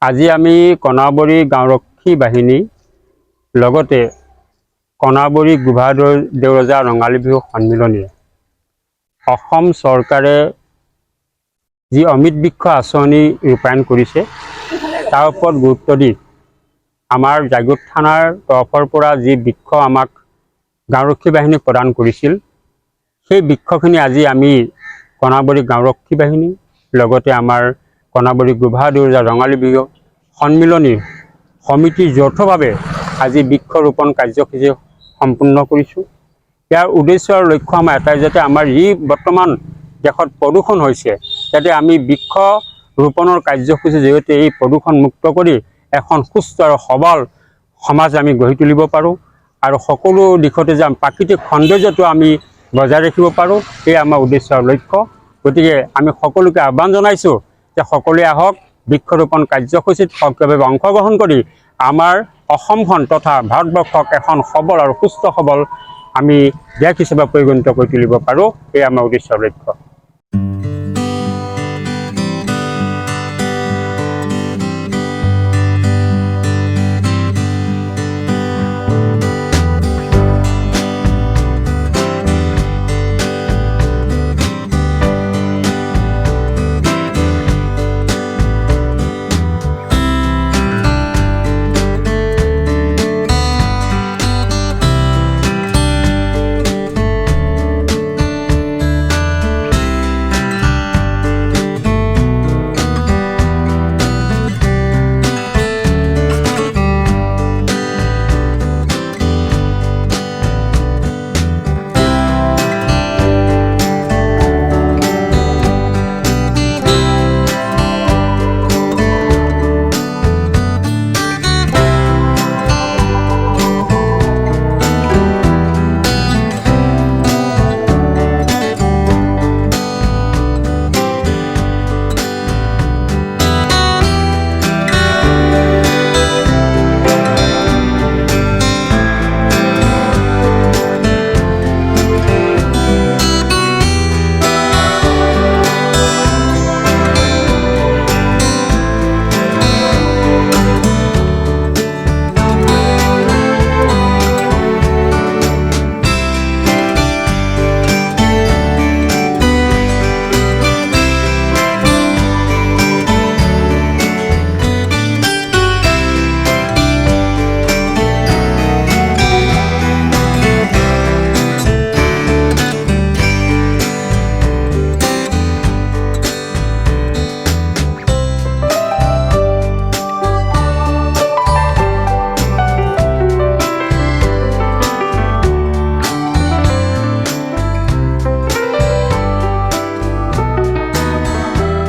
আজি আমি কণাবৰী গাঁওৰক্ষী বাহিনী লগতে কণাবৰী গোভাদেউৰজা ৰঙালী বিহু সন্মিলনীয়ে অসম চৰকাৰে যি অমৃত বৃক্ষ আঁচনি ৰূপায়ণ কৰিছে তাৰ ওপৰত গুৰুত্ব দি আমাৰ জাগিৰোড থানাৰ তৰফৰ পৰা যি বৃক্ষ আমাক গাঁওৰক্ষী বাহিনী প্ৰদান কৰিছিল সেই বৃক্ষখিনি আজি আমি কণাবৰী গাঁওৰক্ষী বাহিনী লগতে আমাৰ কণাবৰী গোভাদেউৰজা ৰঙালী বিহু সন্মিলনী সমিতিৰ যৌথভাৱে আজি বৃক্ষৰোপণ কাৰ্যসূচী সম্পূৰ্ণ কৰিছোঁ। ইয়াৰ উদ্দেশ্য আৰু লক্ষ্য আমাৰ এটাই, যাতে আমাৰ যি বৰ্তমান দেশত প্ৰদূষণ হৈছে যাতে আমি বৃক্ষ ৰোপণৰ কাৰ্যসূচীৰ জৰিয়তে এই প্ৰদূষণ মুক্ত কৰি এখন সুস্থ আৰু সবল সমাজ আমি গঢ়ি তুলিব পাৰোঁ আৰু সকলো দিশতে যে প্ৰাকৃতিক সৌন্দৰ্যটো আমি বজাই ৰাখিব পাৰোঁ, এই আমাৰ উদ্দেশ্য আৰু লক্ষ্য। গতিকে আমি সকলোকে আহ্বান জনাইছোঁ যে সকলোৱে আহক, বৃক্ষৰোপণ কাৰ্যসূচীত সক্ৰিয়ভাৱে অংশগ্ৰহণ কৰি আমাৰ অসমখন তথা ভাৰতবৰ্ষক এখন সবল আৰু সুস্থ সবল আমি দেশ হিচাপে পৰিগণিত কৰি তুলিব পাৰোঁ, এই আমাৰ উদ্দেশ্য আৰু লক্ষ্য।